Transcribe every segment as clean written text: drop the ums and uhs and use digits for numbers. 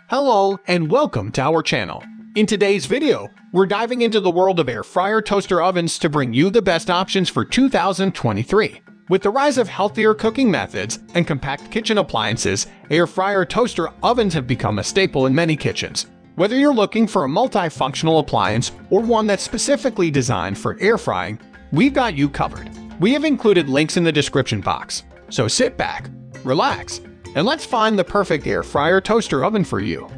Hello and welcome to our channel. In today's video, we're diving into the world of air fryer toaster ovens to bring you the best options for 2023. With the rise of healthier cooking methods and compact kitchen appliances, air fryer toaster ovens have become a staple in many kitchens. Whether you're looking for a multifunctional appliance or one that's specifically designed for air frying, we've got you covered. We have included links in the description box, so sit back, relax, and let's find the perfect air fryer toaster oven for you.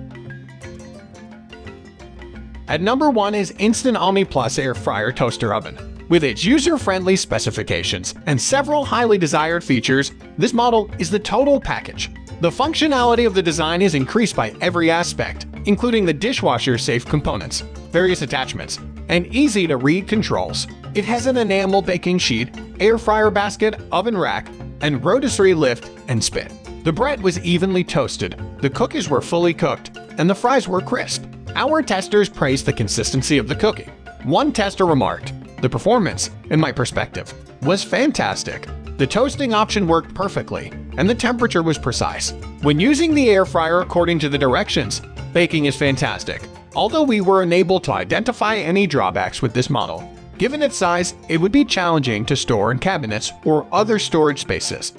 At number 1 is Instant Omni Plus Air Fryer Toaster Oven. With its user-friendly specifications and several highly desired features, this model is the total package. The functionality of the design is increased by every aspect, including the dishwasher-safe components, various attachments, and easy-to-read controls. It has an enamel baking sheet, air fryer basket, oven rack, and rotisserie lift and spit. The bread was evenly toasted, the cookies were fully cooked, and the fries were crisp. Our testers praised the consistency of the cooking. One tester remarked, "The performance, in my perspective, was fantastic. The toasting option worked perfectly, and the temperature was precise. When using the air fryer according to the directions, baking is fantastic." Although we were unable to identify any drawbacks with this model, given its size, it would be challenging to store in cabinets or other storage spaces.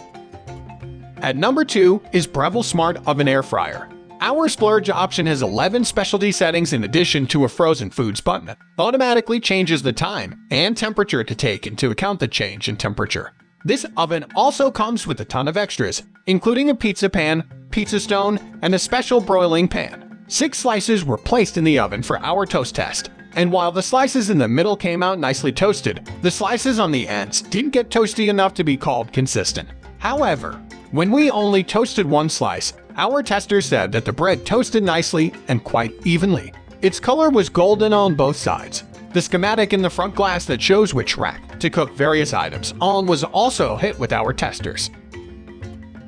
At number 2 is Breville Smart Oven Air Fryer. Our Splurge option has 11 specialty settings in addition to a frozen foods button that automatically changes the time and temperature to take into account the change in temperature. This oven also comes with a ton of extras, including a pizza pan, pizza stone, and a special broiling pan. 6 slices were placed in the oven for our toast test, and while the slices in the middle came out nicely toasted, the slices on the ends didn't get toasty enough to be called consistent. However, when we only toasted one slice, our testers said that the bread toasted nicely and quite evenly. Its color was golden on both sides. The schematic in the front glass that shows which rack to cook various items on was also hit with our testers.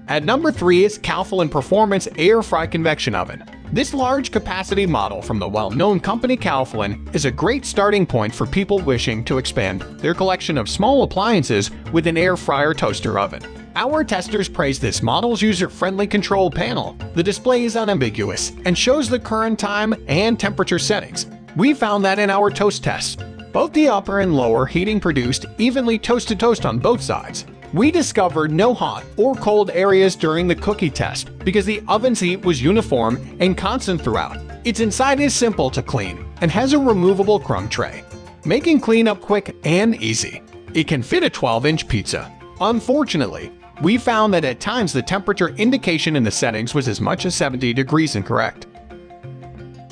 At number 3 is Calphalon Performance Air Fry Convection Oven. This large capacity model from the well-known company Calphalon is a great starting point for people wishing to expand their collection of small appliances with an air fryer toaster oven. Our testers praise this model's user-friendly control panel. The display is unambiguous and shows the current time and temperature settings. We found that in our toast tests, both the upper and lower heating produced evenly toasted toast on both sides. We discovered no hot or cold areas during the cookie test because the oven's heat was uniform and constant throughout. Its inside is simple to clean and has a removable crumb tray, making cleanup quick and easy. It can fit a 12-inch pizza. Unfortunately, we found that at times the temperature indication in the settings was as much as 70 degrees incorrect.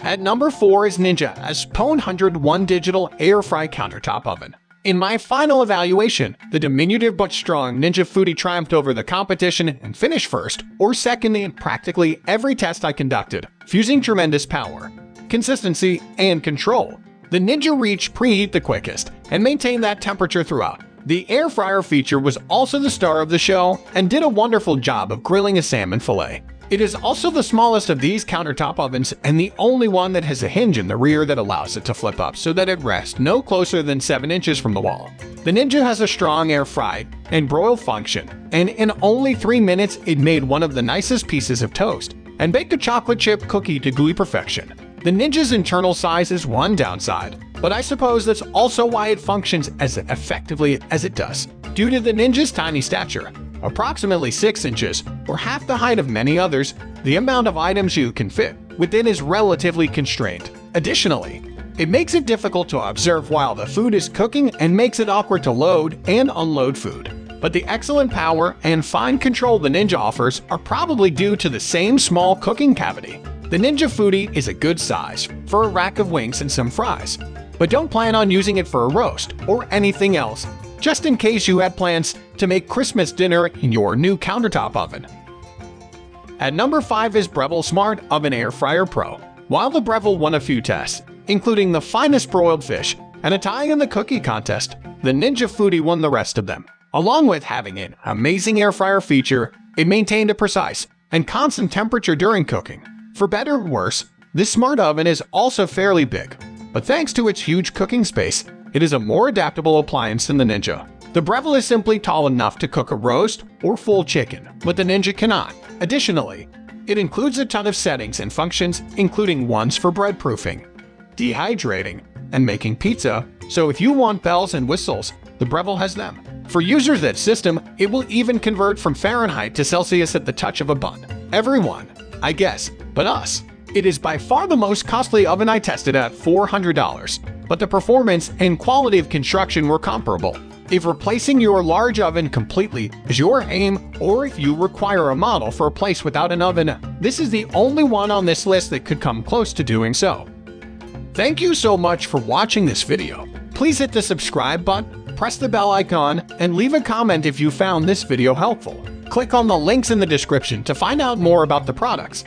At number 4 is Ninja S-101 Digital Air Fry Countertop Oven. In my final evaluation, the diminutive but strong Ninja Foodie triumphed over the competition and finished first or second in practically every test I conducted, fusing tremendous power, consistency, and control. The Ninja reached preheat the quickest and maintained that temperature throughout. The air fryer feature was also the star of the show and did a wonderful job of grilling a salmon fillet. It is also the smallest of these countertop ovens and the only one that has a hinge in the rear that allows it to flip up so that it rests no closer than 7 inches from the wall. The Ninja has a strong air fry and broil function, and in only 3 minutes it made one of the nicest pieces of toast and baked a chocolate chip cookie to gooey perfection. The Ninja's internal size is one downside, but I suppose that's also why it functions as effectively as it does. Due to the Ninja's tiny stature, approximately 6 inches, or half the height of many others, the amount of items you can fit within is relatively constrained. Additionally, it makes it difficult to observe while the food is cooking and makes it awkward to load and unload food. But the excellent power and fine control the Ninja offers are probably due to the same small cooking cavity. The Ninja Foodie is a good size for a rack of wings and some fries, but don't plan on using it for a roast or anything else, just in case you had plans to make Christmas dinner in your new countertop oven. At number 5 is Breville Smart Oven Air Fryer Pro. While the Breville won a few tests, including the finest broiled fish and a tie in the cookie contest, the Ninja Foodie won the rest of them. Along with having an amazing air fryer feature, it maintained a precise and constant temperature during cooking. For better or worse, this smart oven is also fairly big, but thanks to its huge cooking space, it is a more adaptable appliance than the Ninja. The Breville is simply tall enough to cook a roast or full chicken, but the Ninja cannot. Additionally, It includes a ton of settings and functions, including ones for bread proofing, dehydrating, and making pizza, so if you want bells and whistles, the Breville has them. For users of that system, it will even convert from Fahrenheit to Celsius at the touch of a button. Everyone, I guess, but us. It is by far the most costly oven I tested at $400, but the performance and quality of construction were comparable. If replacing your large oven completely is your aim, or if you require a model for a place without an oven, this is the only one on this list that could come close to doing so. Thank you so much for watching this video. Please hit the subscribe button, press the bell icon, and leave a comment if you found this video helpful. Click on the links in the description to find out more about the products.